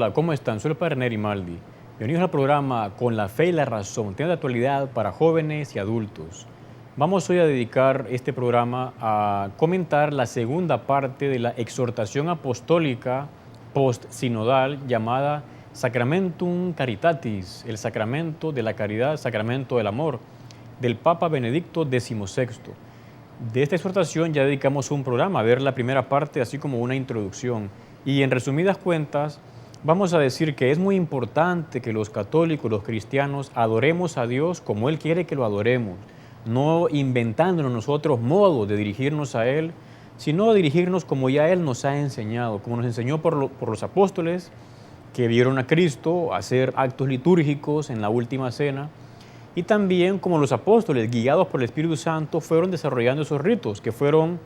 Hola, ¿cómo están? Soy el Padre Neri Maldi. Bienvenidos al programa Con la Fe y la Razón, tema de actualidad para jóvenes y adultos. Vamos hoy a dedicar este programa a comentar la segunda parte de la exhortación apostólica post-sinodal llamada Sacramentum Caritatis, el sacramento de la caridad, sacramento del amor, del Papa Benedicto XVI. De esta exhortación ya dedicamos un programa a ver la primera parte, así como una introducción. Y en resumidas cuentas, vamos a decir que es muy importante que los católicos, los cristianos, adoremos a Dios como Él quiere que lo adoremos, no inventándonos nosotros modos de dirigirnos a Él, sino dirigirnos como ya Él nos ha enseñado, como nos enseñó por los apóstoles que vieron a Cristo hacer actos litúrgicos en la última cena, y también como los apóstoles, guiados por el Espíritu Santo, fueron desarrollando esos ritos que fueron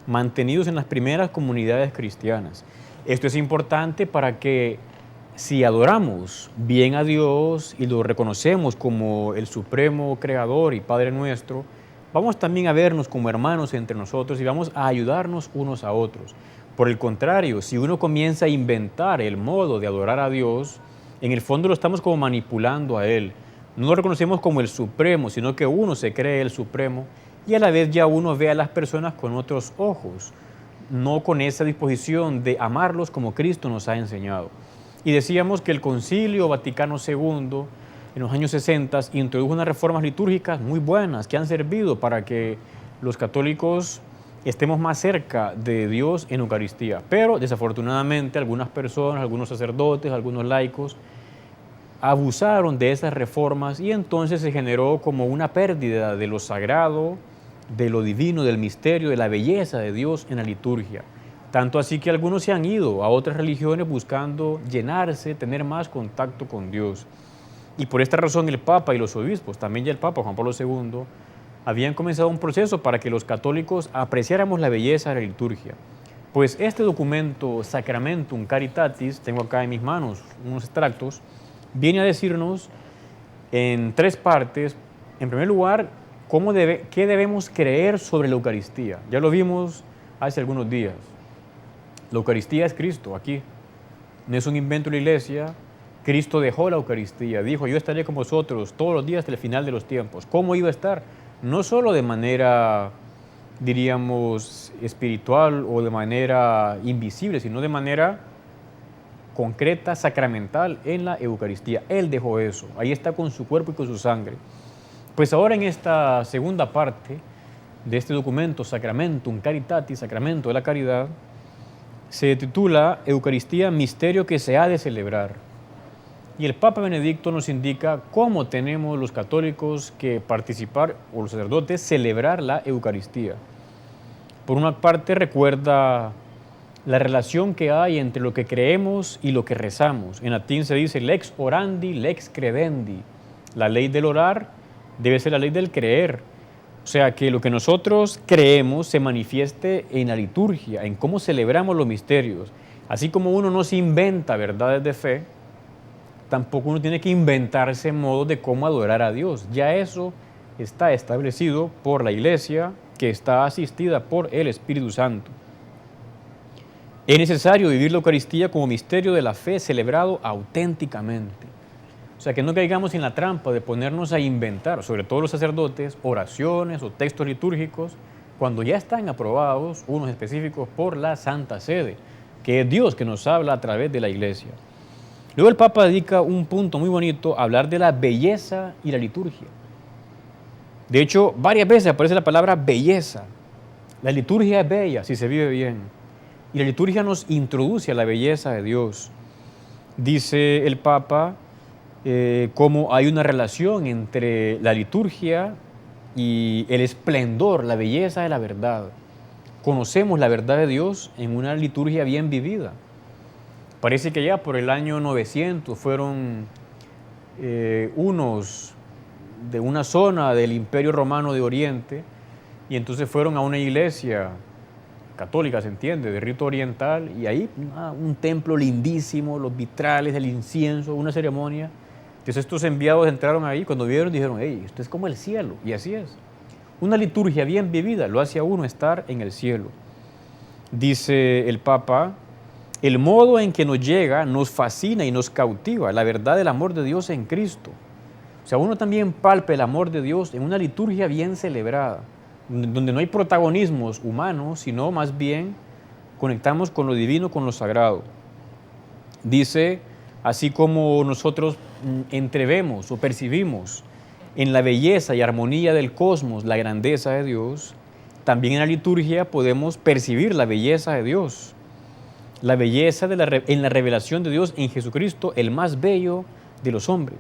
mantenidos en las primeras comunidades cristianas. Esto es importante para que si adoramos bien a Dios y lo reconocemos como el supremo creador y Padre nuestro, vamos también a vernos como hermanos entre nosotros y vamos a ayudarnos unos a otros. Por el contrario, si uno comienza a inventar el modo de adorar a Dios, en el fondo lo estamos como manipulando a Él. No lo reconocemos como el supremo, sino que uno se cree el supremo y a la vez ya uno ve a las personas con otros ojos, no con esa disposición de amarlos como Cristo nos ha enseñado. Y decíamos que el Concilio Vaticano II, en los años 60, introdujo unas reformas litúrgicas muy buenas que han servido para que los católicos estemos más cerca de Dios en Eucaristía. Pero desafortunadamente algunas personas, algunos sacerdotes, algunos laicos, abusaron de esas reformas y entonces se generó como una pérdida de lo sagrado, de lo divino, del misterio, de la belleza de Dios en la liturgia. Tanto así que algunos se han ido a otras religiones buscando llenarse, tener más contacto con Dios. Y por esta razón el Papa y los obispos, también ya el Papa Juan Pablo II, habían comenzado un proceso para que los católicos apreciáramos la belleza de la liturgia. Pues este documento Sacramentum Caritatis, tengo acá en mis manos unos extractos, viene a decirnos en tres partes, en primer lugar, qué debemos creer sobre la Eucaristía. Ya lo vimos hace algunos días. La Eucaristía es Cristo, aquí. No es un invento de la Iglesia. Cristo dejó la Eucaristía, dijo, yo estaré con vosotros todos los días hasta el final de los tiempos. ¿Cómo iba a estar? No solo de manera, diríamos, espiritual o de manera invisible, sino de manera concreta, sacramental en la Eucaristía. Él dejó eso, ahí está con su cuerpo y con su sangre. Pues ahora en esta segunda parte de este documento, Sacramentum Caritatis, Sacramento de la Caridad, se titula Eucaristía, misterio que se ha de celebrar. Y el Papa Benedicto nos indica cómo tenemos los católicos que participar, o los sacerdotes, celebrar la Eucaristía. Por una parte recuerda la relación que hay entre lo que creemos y lo que rezamos. En latín se dice lex orandi, lex credendi. La ley del orar debe ser la ley del creer. O sea, que lo que nosotros creemos se manifieste en la liturgia, en cómo celebramos los misterios. Así como uno no se inventa verdades de fe, tampoco uno tiene que inventarse modos de cómo adorar a Dios. Ya eso está establecido por la Iglesia, que está asistida por el Espíritu Santo. Es necesario vivir la Eucaristía como misterio de la fe celebrado auténticamente. O sea, que no caigamos en la trampa de ponernos a inventar, sobre todo los sacerdotes, oraciones o textos litúrgicos, cuando ya están aprobados, unos específicos, por la Santa Sede, que es Dios que nos habla a través de la Iglesia. Luego el Papa dedica un punto muy bonito a hablar de la belleza y la liturgia. De hecho, varias veces aparece la palabra belleza. La liturgia es bella si se vive bien. Y la liturgia nos introduce a la belleza de Dios. Dice el Papa cómo hay una relación entre la liturgia y el esplendor, la belleza de la verdad. Conocemos la verdad de Dios en una liturgia bien vivida. Parece que ya por el año 900 fueron unos de una zona del Imperio Romano de Oriente y entonces fueron a una iglesia católica, se entiende, de rito oriental, y ahí un templo lindísimo, los vitrales, el incienso, una ceremonia. Entonces estos enviados entraron ahí, cuando vieron dijeron, hey, esto es como el cielo, y así es. Una liturgia bien vivida lo hace a uno estar en el cielo. Dice el Papa El modo en que nos llega nos fascina y nos cautiva, la verdad del amor de Dios en Cristo. O sea, uno también palpa el amor de Dios en una liturgia bien celebrada, donde no hay protagonismos humanos, sino más bien conectamos con lo divino, con lo sagrado. Dice, así como nosotros entrevemos o percibimos en la belleza y armonía del cosmos la grandeza de Dios, también en la liturgia podemos percibir la belleza de Dios, la belleza en la revelación de Dios en Jesucristo, el más bello de los hombres.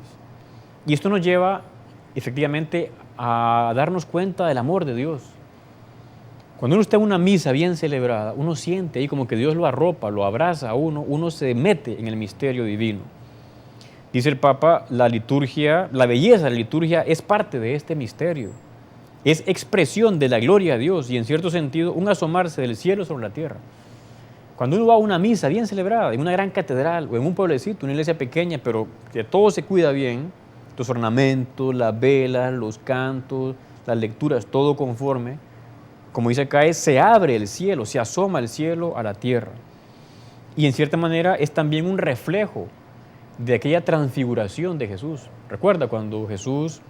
Y esto nos lleva efectivamente a darnos cuenta del amor de Dios. Cuando uno está en una misa bien celebrada, uno siente ahí como que Dios lo arropa, lo abraza a uno se mete en el misterio divino. Dice el Papa, la liturgia, la belleza de la liturgia es parte de este misterio. Es expresión de la gloria de Dios y en cierto sentido un asomarse del cielo sobre la tierra. Cuando uno va a una misa bien celebrada, en una gran catedral o en un pueblecito, una iglesia pequeña, pero que todo se cuida bien, los ornamentos, las velas, los cantos, las lecturas, todo conforme, como dice acá, se abre el cielo, se asoma el cielo a la tierra. Y en cierta manera es también un reflejo de aquella transfiguración de Jesús. Recuerda cuando Jesús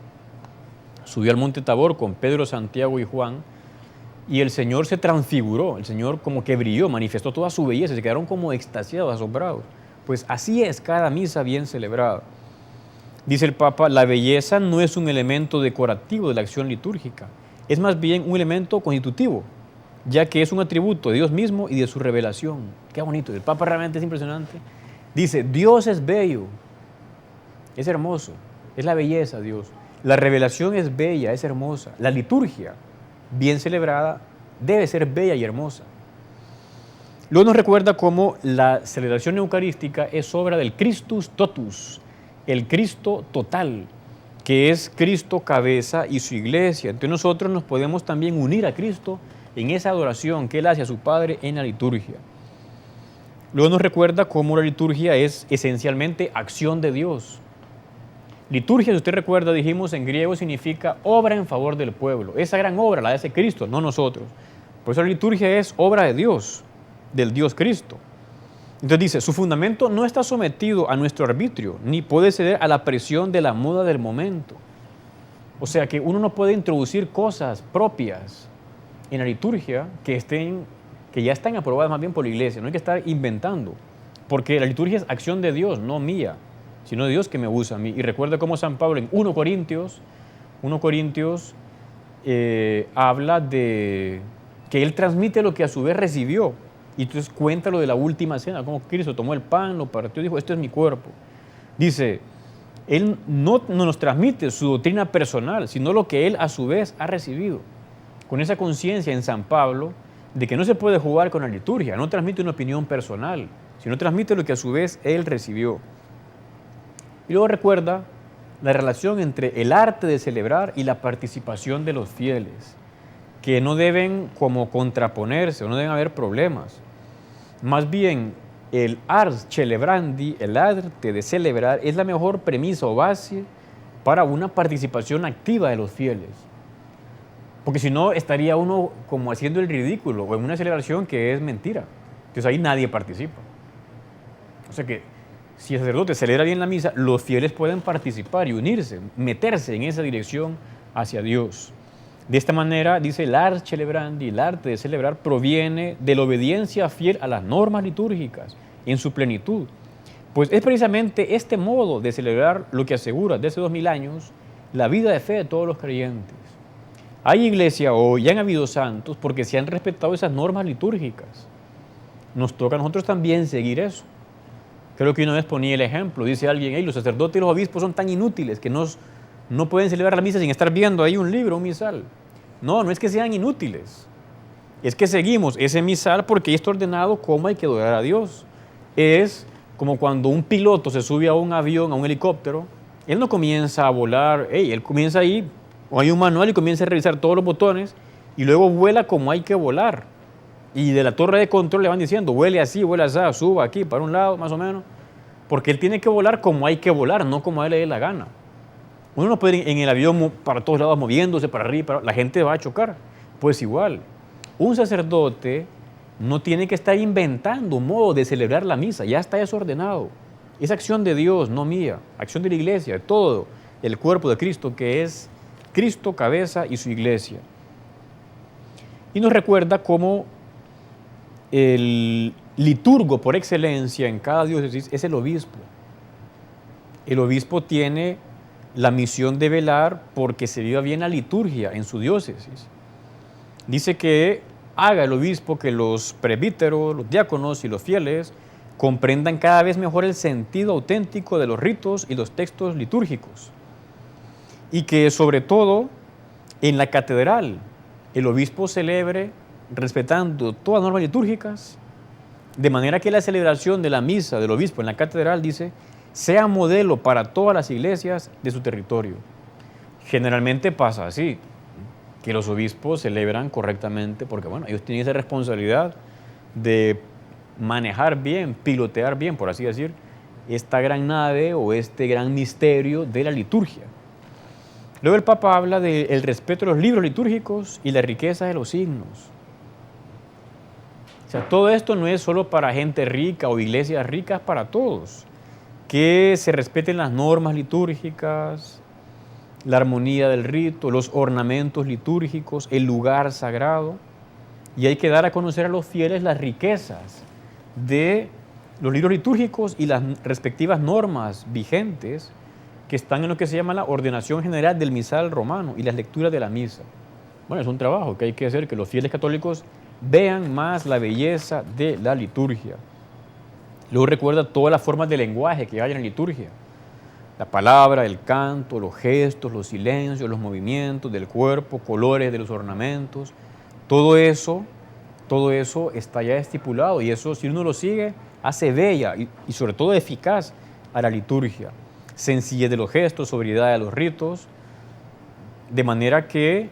subió al monte Tabor con Pedro, Santiago y Juan, y el Señor se transfiguró, el Señor como que brilló, manifestó toda su belleza, se quedaron como extasiados, asombrados. Pues así es cada misa bien celebrada. Dice el Papa, la belleza no es un elemento decorativo de la acción litúrgica, es más bien un elemento constitutivo, ya que es un atributo de Dios mismo y de su revelación. Qué bonito, el Papa realmente es impresionante. Dice, Dios es bello, es hermoso, es la belleza de Dios. La revelación es bella, es hermosa. La liturgia, bien celebrada, debe ser bella y hermosa. Luego nos recuerda cómo la celebración eucarística es obra del Christus totus, el Cristo total, que es Cristo cabeza y su iglesia. Entonces nosotros nos podemos también unir a Cristo en esa adoración que Él hace a su Padre en la liturgia. Luego nos recuerda cómo la liturgia es esencialmente acción de Dios. Liturgia, si usted recuerda, dijimos en griego, significa obra en favor del pueblo. Esa gran obra la hace Cristo, no nosotros. Por eso la liturgia es obra de Dios, del Dios Cristo. Entonces dice, su fundamento no está sometido a nuestro arbitrio, ni puede ceder a la presión de la moda del momento. O sea que uno no puede introducir cosas propias en la liturgia que ya están aprobadas más bien por la iglesia. No hay que estar inventando, porque la liturgia es acción de Dios, no mía, sino de Dios que me usa a mí. Y recuerda cómo San Pablo en 1 Corintios habla de que él transmite lo que a su vez recibió. Y entonces cuenta lo de la última cena, cómo Cristo tomó el pan, lo partió y dijo, esto es mi cuerpo. Dice, Él no nos transmite su doctrina personal, sino lo que Él a su vez ha recibido. Con esa conciencia en San Pablo de que no se puede jugar con la liturgia, no transmite una opinión personal, sino transmite lo que a su vez Él recibió. Y luego recuerda la relación entre el arte de celebrar y la participación de los fieles, que no deben como contraponerse, o no deben haber problemas. Más bien, el ars celebrandi, el arte de celebrar, es la mejor premisa o base para una participación activa de los fieles. Porque si no, estaría uno como haciendo el ridículo o en una celebración que es mentira. Entonces ahí nadie participa. O sea que si el sacerdote celebra bien la misa, los fieles pueden participar y unirse, meterse en esa dirección hacia Dios. De esta manera, dice, el ars celebrandi, el arte de celebrar, proviene de la obediencia fiel a las normas litúrgicas en su plenitud. Pues es precisamente este modo de celebrar lo que asegura desde 2000 años la vida de fe de todos los creyentes. Hay iglesia hoy, ya han habido santos, porque se han respetado esas normas litúrgicas. Nos toca a nosotros también seguir eso. Creo que una vez ponía el ejemplo, dice alguien, hey, los sacerdotes y los obispos son tan inútiles que no pueden celebrar la misa sin estar viendo ahí un libro, un misal. No es que sean inútiles. Es que seguimos ese misal porque ahí está ordenado cómo hay que adorar a Dios. Es como cuando un piloto se sube a un avión, a un helicóptero, él no comienza a volar, él comienza ahí, o hay un manual y comienza a revisar todos los botones y luego vuela como hay que volar. Y de la torre de control le van diciendo, vuele así, suba aquí, para un lado, más o menos. Porque él tiene que volar como hay que volar, no como a él le dé la gana. Uno no puede ir en el avión para todos lados moviéndose, para arriba, la gente va a chocar. Pues igual, un sacerdote no tiene que estar inventando un modo de celebrar la misa, ya está desordenado. Es acción de Dios, no mía, acción de la iglesia, de todo el cuerpo de Cristo, que es Cristo, cabeza, y su iglesia. Y nos recuerda cómo el liturgo por excelencia en cada diócesis es el obispo. El obispo tiene la misión de velar porque se viva bien la liturgia en su diócesis. Dice que haga el obispo que los presbíteros, los diáconos y los fieles comprendan cada vez mejor el sentido auténtico de los ritos y los textos litúrgicos. Y que sobre todo en la catedral el obispo celebre respetando todas las normas litúrgicas, de manera que la celebración de la misa del obispo en la catedral, dice, sea modelo para todas las iglesias de su territorio. Generalmente pasa así, que los obispos celebran correctamente, porque bueno, ellos tienen esa responsabilidad de manejar bien, pilotear bien, por así decir, esta gran nave o este gran misterio de la liturgia. Luego el Papa habla del respeto de los libros litúrgicos y la riqueza de los signos. O sea, todo esto no es solo para gente rica o iglesias ricas, para todos. Que se respeten las normas litúrgicas, la armonía del rito, los ornamentos litúrgicos, el lugar sagrado. Y hay que dar a conocer a los fieles las riquezas de los libros litúrgicos y las respectivas normas vigentes que están en lo que se llama la ordenación general del misal romano y las lecturas de la misa. Bueno, es un trabajo que hay que hacer, que los fieles católicos vean más la belleza de la liturgia. Luego recuerda todas las formas de lenguaje que hay en la liturgia. La palabra, el canto, los gestos, los silencios, los movimientos del cuerpo, colores de los ornamentos. Todo eso está ya estipulado y eso, si uno lo sigue, hace bella y sobre todo eficaz a la liturgia. Sencillez de los gestos, sobriedad de los ritos, de manera que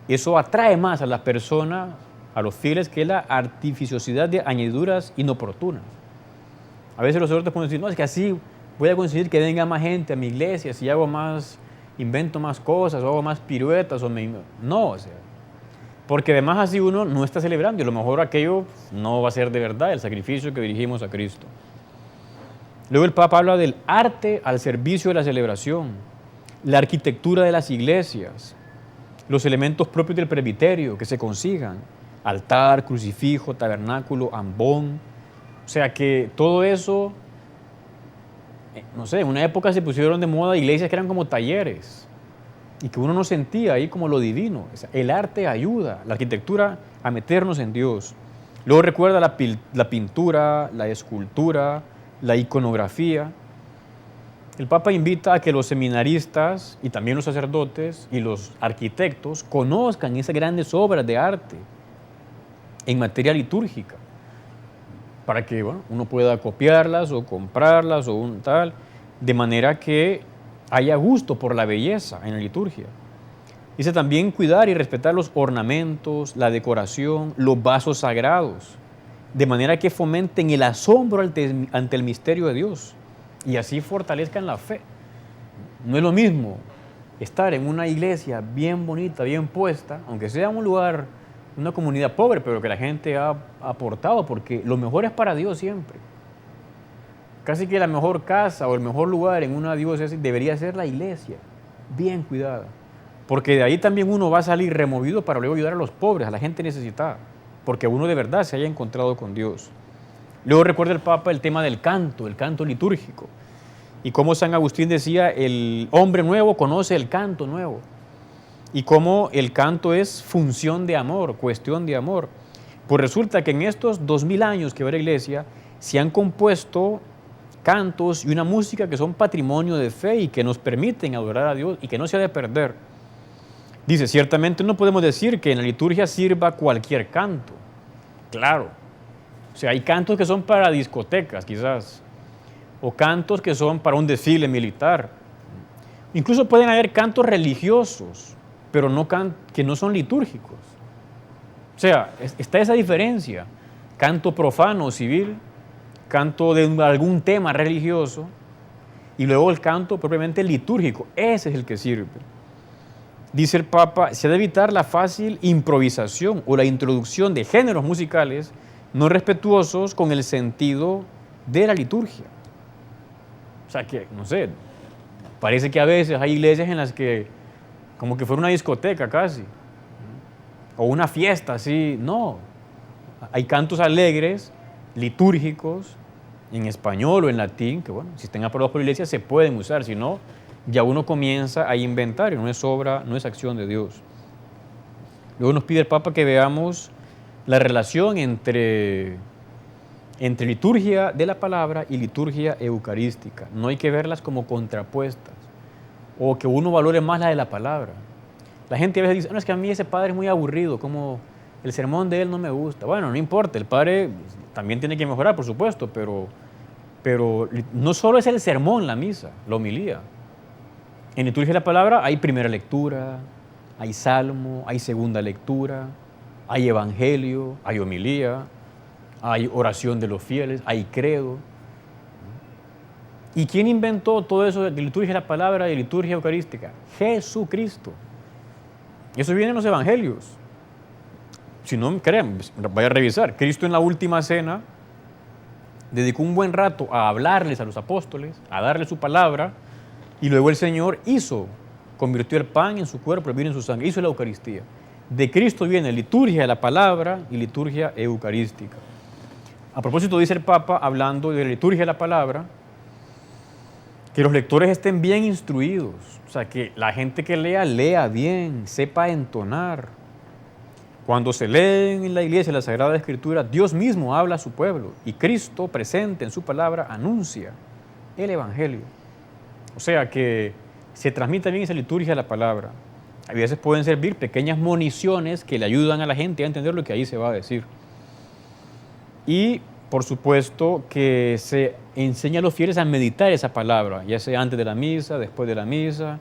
eso atrae más a la persona, a los fieles, que la artificiosidad de añadiduras inoportunas. A veces los sacerdotes pueden decir, no, es que así voy a conseguir que venga más gente a mi iglesia, si hago más, invento más cosas, o hago más piruetas, no, o sea, porque además así uno no está celebrando y a lo mejor aquello no va a ser de verdad el sacrificio que dirigimos a Cristo. Luego el Papa habla del arte al servicio de la celebración, la arquitectura de las iglesias, los elementos propios del presbiterio que se consigan, altar, crucifijo, tabernáculo, ambón. O sea que todo eso, no sé, en una época se pusieron de moda iglesias que eran como talleres y que uno no sentía ahí como lo divino. O sea, el arte ayuda, la arquitectura, a meternos en Dios. Luego recuerda la pintura, la escultura, la iconografía. El Papa invita a que los seminaristas y también los sacerdotes y los arquitectos conozcan esas grandes obras de arte en materia litúrgica, para que bueno, uno pueda copiarlas o comprarlas o un tal, de manera que haya gusto por la belleza en la liturgia. Dice también cuidar y respetar los ornamentos, la decoración, los vasos sagrados, de manera que fomenten el asombro ante el misterio de Dios y así fortalezcan la fe. No es lo mismo estar en una iglesia bien bonita, bien puesta, aunque sea un lugar, una comunidad pobre, pero que la gente ha aportado, porque lo mejor es para Dios siempre. Casi que la mejor casa o el mejor lugar en una diócesis debería ser la iglesia, bien cuidada, porque de ahí también uno va a salir removido para luego ayudar a los pobres, a la gente necesitada, porque uno de verdad se haya encontrado con Dios. Luego recuerda el Papa el tema del canto, el canto litúrgico, y como San Agustín decía, el hombre nuevo conoce el canto nuevo, y cómo el canto es función de amor, cuestión de amor. Pues resulta que en estos 2000 años que va la iglesia, se han compuesto cantos y una música que son patrimonio de fe y que nos permiten adorar a Dios y que no se ha de perder. Dice, ciertamente no podemos decir que en la liturgia sirva cualquier canto. Claro, o sea, hay cantos que son para discotecas quizás, o cantos que son para un desfile militar. Incluso pueden haber cantos religiosos, pero que no son litúrgicos. O sea, está esa diferencia. Canto profano, civil, canto de algún tema religioso, y luego el canto propiamente litúrgico. Ese es el que sirve. dice el Papa, se ha de evitar la fácil improvisación o la introducción de géneros musicales no respetuosos con el sentido de la liturgia. O sea que, no sé, parece que a veces hay iglesias en las que como que fuera una discoteca casi, o una fiesta así. No, hay cantos alegres, litúrgicos, en español o en latín, que bueno, si están aprobados por la iglesia se pueden usar, si no, ya uno comienza a inventar y no es obra, no es acción de Dios. Luego nos pide el Papa que veamos la relación entre liturgia de la palabra y liturgia eucarística. No hay que verlas como contrapuestas o que uno valore más la de la palabra. La gente a veces dice, no, es que a mí ese padre es muy aburrido, como el sermón de él no me gusta. Bueno, no importa, el padre también tiene que mejorar, por supuesto, pero no solo es el sermón la misa, la homilía. En liturgia de la palabra hay primera lectura, hay salmo, hay segunda lectura, hay evangelio, hay homilía, hay oración de los fieles, hay credo. ¿Y quién inventó todo eso de liturgia de la palabra y liturgia eucarística? Jesucristo. Y eso viene en los evangelios. Si no creen, vaya a revisar. Cristo en la última cena dedicó un buen rato a hablarles a los apóstoles, a darles su palabra, y luego el Señor convirtió el pan en su cuerpo, el vino en su sangre, hizo la Eucaristía. De Cristo viene liturgia de la palabra y liturgia eucarística. A propósito, dice el Papa, hablando de la liturgia de la palabra, que los lectores estén bien instruidos, o sea, que la gente que lea bien, sepa entonar. Cuando se leen en la iglesia la Sagrada Escritura, Dios mismo habla a su pueblo y Cristo presente en su palabra anuncia el Evangelio. O sea, que se transmite bien esa liturgia de la palabra. A veces pueden servir pequeñas municiones que le ayudan a la gente a entender lo que ahí se va a decir. Y, por supuesto, que se enseña a los fieles a meditar esa palabra, ya sea antes de la misa, después de la misa,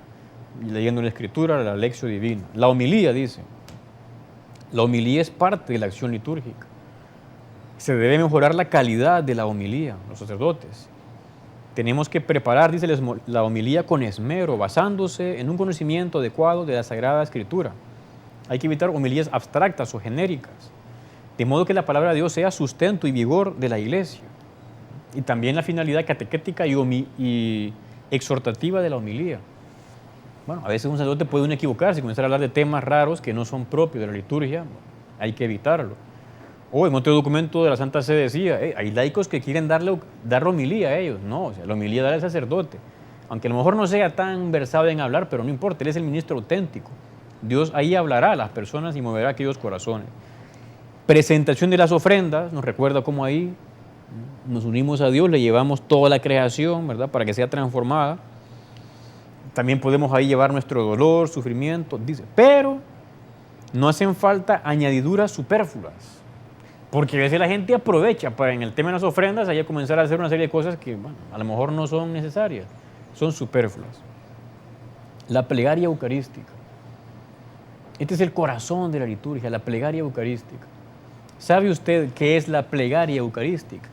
leyendo la Escritura, la lección divina. La homilía, dice. La homilía es parte de la acción litúrgica. Se debe mejorar la calidad de la homilía, los sacerdotes. Tenemos que preparar, dice la homilía con esmero, basándose en un conocimiento adecuado de la Sagrada Escritura. Hay que evitar homilías abstractas o genéricas, de modo que la palabra de Dios sea sustento y vigor de la iglesia. Y también la finalidad catequética y exhortativa de la homilía. Bueno, a veces un sacerdote puede equivocarse y comenzar a hablar de temas raros que no son propios de la liturgia. Hay que evitarlo. O en otro documento de la Santa Sede decía, hay laicos que quieren dar homilía a ellos. No, o sea, la homilía da al sacerdote. Aunque a lo mejor no sea tan versado en hablar, pero no importa, él es el ministro auténtico. Dios ahí hablará a las personas y moverá aquellos corazones. Presentación de las ofrendas, nos recuerda cómo ahí nos unimos a Dios, le llevamos toda la creación, ¿verdad?, para que sea transformada. También podemos ahí llevar nuestro dolor, sufrimiento, dice, pero no hacen falta añadiduras superfluas. Porque a veces la gente aprovecha para en el tema de las ofrendas allá comenzar a hacer una serie de cosas que bueno, a lo mejor no son necesarias, son superfluas. La plegaria eucarística. Este es el corazón de la liturgia, la plegaria eucarística. ¿Sabe usted qué es la plegaria eucarística?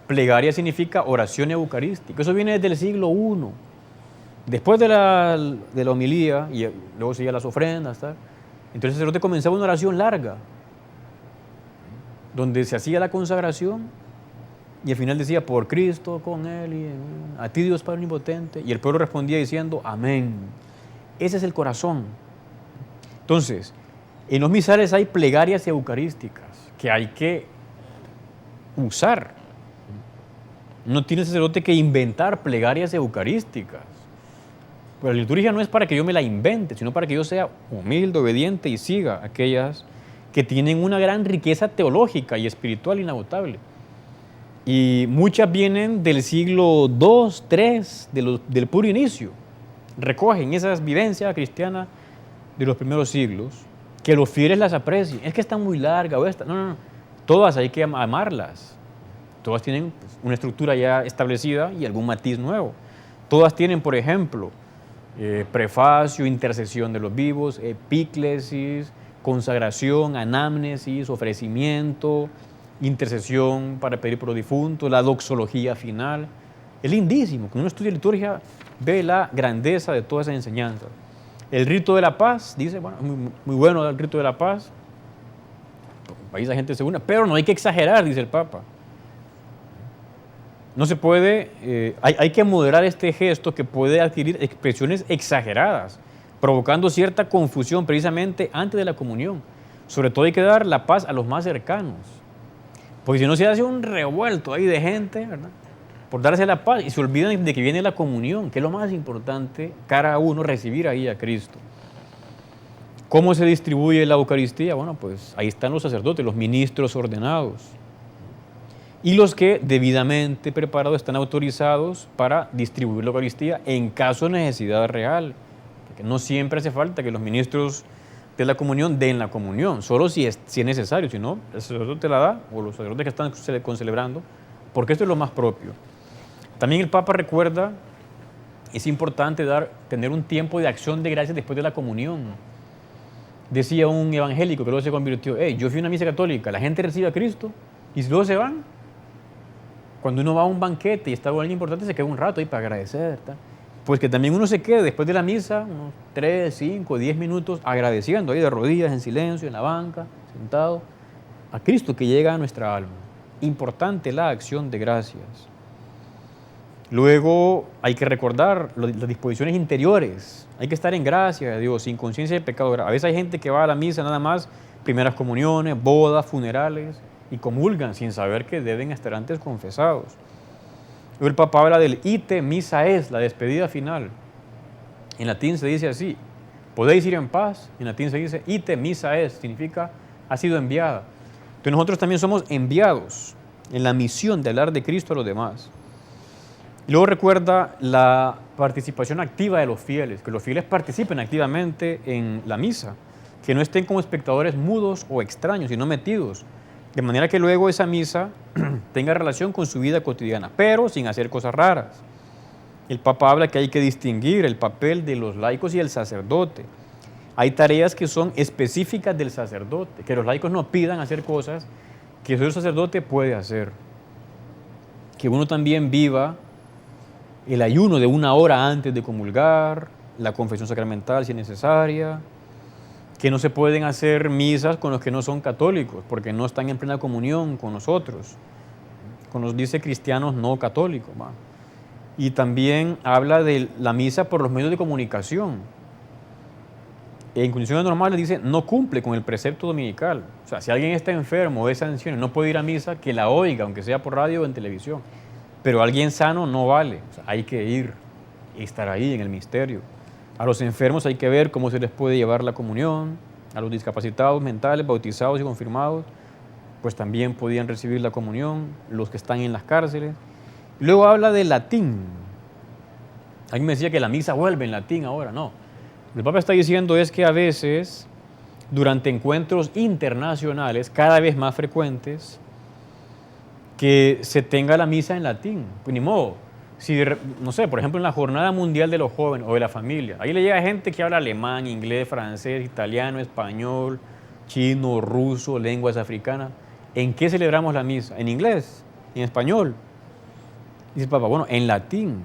Plegaria significa oración eucarística. Eso viene desde el siglo I. Después de la homilía, y luego seguían las ofrendas, ¿tal? Entonces el sacerdote comenzaba una oración larga, donde se hacía la consagración y al final decía, por Cristo, con Él, y a ti Dios Padre Omnipotente, y el pueblo respondía diciendo, amén. Ese es el corazón. Entonces, en los misales hay plegarias eucarísticas que hay que usar. No tiene el sacerdote que inventar plegarias eucarísticas. Pero la liturgia no es para que yo me la invente, sino para que yo sea humilde, obediente y siga aquellas que tienen una gran riqueza teológica y espiritual inagotable. Y muchas vienen del siglo II, III, del puro inicio. Recogen esas vivencias cristianas de los primeros siglos, que los fieles las aprecien. Es que están muy largas o esta. No. Todas hay que amarlas. Todas tienen una estructura ya establecida y algún matiz nuevo. Todas tienen, por ejemplo, prefacio, intercesión de los vivos, epíclesis, consagración, anamnesis, ofrecimiento, intercesión para pedir por los difuntos, la doxología final. Es lindísimo. Cuando uno estudia liturgia, ve la grandeza de toda esa enseñanza. El rito de la paz, dice, bueno, muy bueno el rito de la paz. Ahí la gente se une, pero no hay que exagerar, dice el Papa. No se puede, hay que moderar este gesto que puede adquirir expresiones exageradas, provocando cierta confusión precisamente antes de la comunión. Sobre todo hay que dar la paz a los más cercanos, porque si no se hace un revuelto ahí de gente, ¿verdad?, por darse la paz y se olvidan de que viene la comunión, que es lo más importante, cara a uno, recibir ahí a Cristo. ¿Cómo se distribuye la Eucaristía? Bueno, pues ahí están los sacerdotes, los ministros ordenados. Y los que debidamente preparados están autorizados para distribuir la Eucaristía en caso de necesidad real. Porque no siempre hace falta que los ministros de la comunión den la comunión, solo si es necesario, si no, el sacerdote la da, o los sacerdotes que están concelebrando, porque esto es lo más propio. También el Papa recuerda, es importante tener un tiempo de acción de gracias después de la comunión. Decía un evangélico que luego se convirtió, yo fui a una misa católica, la gente recibe a Cristo y luego se van. Cuando uno va a un banquete y está con alguien importante, se queda un rato ahí para agradecer, ¿tá? Pues que también uno se quede después de la misa, unos 3, 5, 10 minutos, agradeciendo ahí de rodillas, en silencio, en la banca, sentado, a Cristo que llega a nuestra alma. Importante la acción de gracias. Luego hay que recordar las disposiciones interiores. Hay que estar en gracia de Dios, sin conciencia de pecado. A veces hay gente que va a la misa nada más, primeras comuniones, bodas, funerales, y comulgan sin saber que deben estar antes confesados. Luego el Papa habla del ite missa es, la despedida final. En latín se dice así, podéis ir en paz. En latín se dice ite missa es, significa ha sido enviada. Entonces nosotros también somos enviados en la misión de hablar de Cristo a los demás. Y luego recuerda la participación activa de los fieles, que los fieles participen activamente en la misa, que no estén como espectadores mudos o extraños, sino metidos, de manera que luego esa misa tenga relación con su vida cotidiana, pero sin hacer cosas raras. El Papa habla que hay que distinguir el papel de los laicos y el sacerdote. Hay tareas que son específicas del sacerdote, que los laicos no pidan hacer cosas que el sacerdote puede hacer. Que uno también viva el ayuno de 1 hora antes de comulgar, la confesión sacramental si es necesaria, que no se pueden hacer misas con los que no son católicos, porque no están en plena comunión con nosotros, con los dice cristianos no católicos. ¿Va? Y también habla de la misa por los medios de comunicación. En condiciones normales dice, no cumple con el precepto dominical. O sea, si alguien está enfermo o es anciano y no puede ir a misa, que la oiga, aunque sea por radio o en televisión. Pero alguien sano no vale, o sea, hay que ir y estar ahí en el misterio. A los enfermos hay que ver cómo se les puede llevar la comunión, a los discapacitados mentales, bautizados y confirmados, pues también podían recibir la comunión, los que están en las cárceles. Luego habla del latín. Alguien me decía que la misa vuelve en latín ahora, no. Lo que el Papa está diciendo es que a veces, durante encuentros internacionales, cada vez más frecuentes, que se tenga la misa en latín. Pues ni modo, si, no sé, por ejemplo en la Jornada Mundial de los Jóvenes o de la Familia, ahí le llega gente que habla alemán, inglés, francés, italiano, español, chino, ruso, lenguas africanas. ¿En qué celebramos la misa? ¿En inglés? ¿En español? Dice el Papa, bueno, en latín.